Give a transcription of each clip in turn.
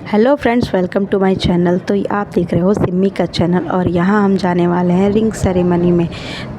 Hello friends, welcome to my channel. तो आप देख रहे हो सिमी का चैनल और यहाँ हम जाने वाले हैं रिंग सेरेमनी में।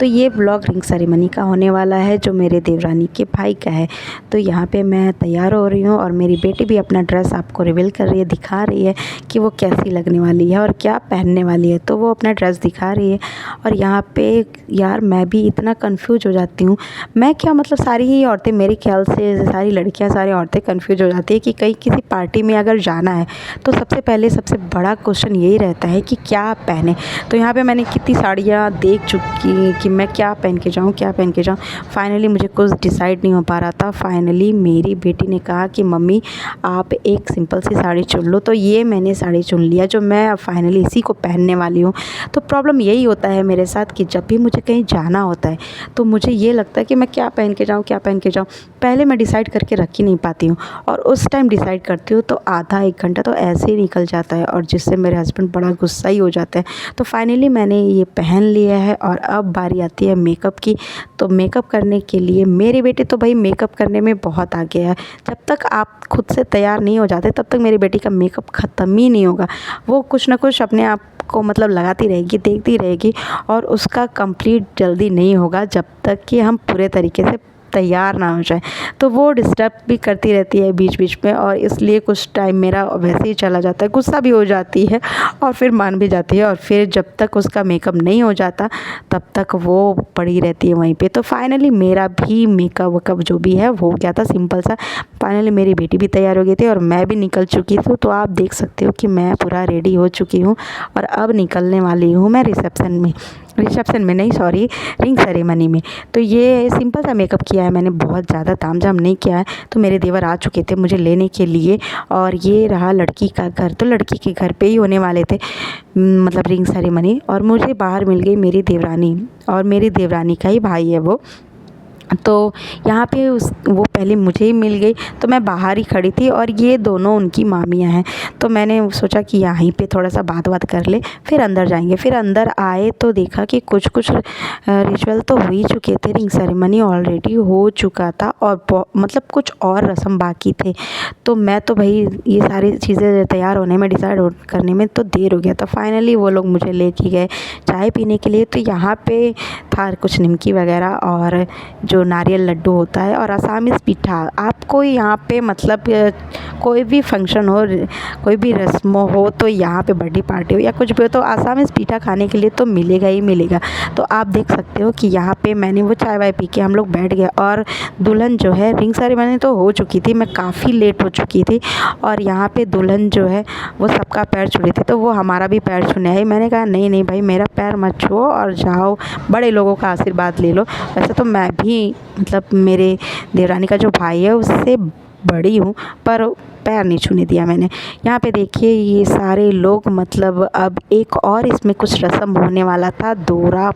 तो ये व्लॉग रिंग सेरेमनी का होने वाला है जो मेरे देवरानी के भाई का है। तो यहाँ पे मैं तैयार हो रही हूँ और मेरी बेटी भी अपना ड्रेस आपको रिवील कर रही है, दिखा रही है कि वो कैसी लगने वाली है और क्या पहनने वाली है। तो वो अपना ड्रेस दिखा रही है और यहाँ पे यार मैं भी इतना कन्फ्यूज हो जाती हूँ। मैं क्या मतलब सारी ही औरतें, मेरे ख्याल से सारी लड़कियाँ, सारी औरतें कन्फ्यूज हो जाती है कि कहीं किसी पार्टी में अगर जाना है तो सबसे पहले सबसे बड़ा क्वेश्चन यही रहता है कि क्या पहने। तो यहाँ पे मैंने कितनी साड़ियाँ देख चुकी कि मैं क्या पहन के जाऊँ, क्या पहन के जाऊँ। फाइनली मुझे कुछ डिसाइड नहीं हो पा रहा था। फाइनली मेरी बेटी ने कहा कि मम्मी आप एक सिंपल सी साड़ी चुन लो। तो ये मैंने साड़ी चुन लिया जो मैं फाइनली इसी को पहनने वाली हूँ। तो प्रॉब्लम यही होता है मेरे साथ कि जब भी मुझे कहीं जाना होता है तो मुझे ये लगता है कि मैं क्या पहन के जाऊँ, क्या पहन के जाऊँ। पहले मैं डिसाइड करके रख ही नहीं पाती हूँ और उस टाइम डिसाइड करती हूँ तो आधा एक घंटा तो ऐसे ही निकल जाता है और जिससे मेरे हस्बैंड बड़ा गुस्सा ही हो जाता है। तो फाइनली मैंने ये पहन लिया है और अब बारी आती है मेकअप की। तो मेकअप करने के लिए मेरी बेटी तो भाई मेकअप करने में बहुत आगे है। जब तक आप खुद से तैयार नहीं हो जाते तब तक मेरी बेटी का मेकअप ख़त्म ही नहीं होगा। वो कुछ ना कुछ अपने आप को मतलब लगाती रहेगी, देखती रहेगी और उसका कंप्लीट जल्दी नहीं होगा जब तक कि हम पूरे तरीके से तैयार ना हो जाए। तो वो डिस्टर्ब भी करती रहती है बीच बीच में और इसलिए कुछ टाइम मेरा वैसे ही चला जाता है। गुस्सा भी हो जाती है और फिर मान भी जाती है और फिर जब तक उसका मेकअप नहीं हो जाता तब तक वो पड़ी रहती है वहीं पे। तो फाइनली मेरा भी मेकअप वेकअप जो भी है हो गया था सिंपल सा। फाइनली मेरी बेटी भी तैयार हो गई थी और मैं भी निकल चुकी थी। तो आप देख सकते हो कि मैं पूरा रेडी हो चुकी हूँ और अब निकलने वाली हूँ मैं रिसेप्शन में नहीं, सॉरी, रिंग सेरेमनी में। तो ये सिंपल सा मेकअप किया है मैंने, बहुत ज़्यादा तामझाम नहीं किया है। तो मेरे देवर आ चुके थे मुझे लेने के लिए और ये रहा लड़की का घर। तो लड़की के घर पे ही होने वाले थे मतलब रिंग सेरेमनी। और मुझे बाहर मिल गई मेरी देवरानी और मेरी देवरानी का ही भाई है वो। तो यहाँ पे वो पहले मुझे ही मिल गई तो मैं बाहर ही खड़ी थी और ये दोनों उनकी मामियाँ हैं। तो मैंने सोचा कि यहीं पे थोड़ा सा बात कर ले, फिर अंदर जाएंगे। फिर अंदर आए तो देखा कि कुछ रिचुअल तो हो ही चुके थे, रिंग सेरेमनी ऑलरेडी हो चुका था और मतलब कुछ और रस्म बाकी थे। तो मैं तो भाई ये सारी चीज़ें तैयार होने में, डिसाइड करने में तो देर हो गया। तो फाइनली वो लोग मुझे लेके गए चाय पीने के लिए। तो यहाँ पे था कुछ निमकी वगैरह और जो नारियल लड्डू होता है और असामीज़ पीठा। आपको यहाँ पे मतलब कोई भी फंक्शन हो, कोई भी रस्म हो, तो यहाँ पे बर्थडे पार्टी हो या कुछ भी हो तो असामीज़ पीठा खाने के लिए तो मिलेगा ही मिलेगा। तो आप देख सकते हो कि यहाँ पे मैंने वो चाय वाय पी के हम लोग बैठ गए और दुल्हन जो है, रिंग सेरेमनी तो हो चुकी थी, मैं काफ़ी लेट हो चुकी थी और यहाँ पे दुल्हन जो है वो सबका पैर छू रही थी। तो वो हमारा भी पैर छूने आई। मैंने कहा नहीं नहीं भाई, मेरा पैर मत छुओ और जाओ बड़े लोगों का आशीर्वाद ले लो। वैसे तो मैं भी मतलब मेरे देवरानी का जो भाई है उससे बड़ी हूँ पर पैर नहीं छूने दिया मैंने। यहाँ पे देखिए ये सारे लोग मतलब अब एक और इसमें कुछ रस्म होने वाला था। दोहरा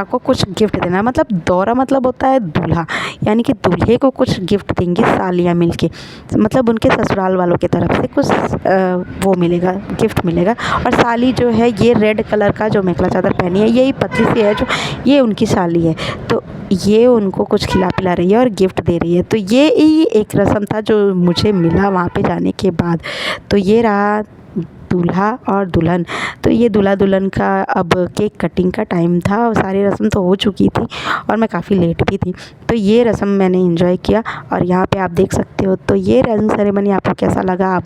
को कुछ गिफ्ट देना, मतलब दोहरा मतलब होता है दूल्हा, यानी कि दूल्हे को कुछ गिफ्ट देंगी सालियाँ मिलके, मतलब उनके ससुराल वालों की तरफ से कुछ वो मिलेगा, गिफ्ट मिलेगा। और साली जो है ये रेड कलर का जो मेखला चादर पहनी है, यही पतली सी है जो ये उनकी साली है। तो ये उनको कुछ खिला पिला रही है और गिफ्ट दे रही है। तो ये ही एक रस्म था जो मुझे मिला वहाँ पे जाने के बाद। तो ये रहा दूल्हा और दुल्हन। तो ये दूल्हा दुल्हन का अब केक कटिंग का टाइम था और सारी रस्म तो हो चुकी थी और मैं काफ़ी लेट भी थी। तो ये रस्म मैंने एंजॉय किया और यहाँ पे आप देख सकते हो। तो ये रिंग सेरेमनी आपको कैसा लगा? आप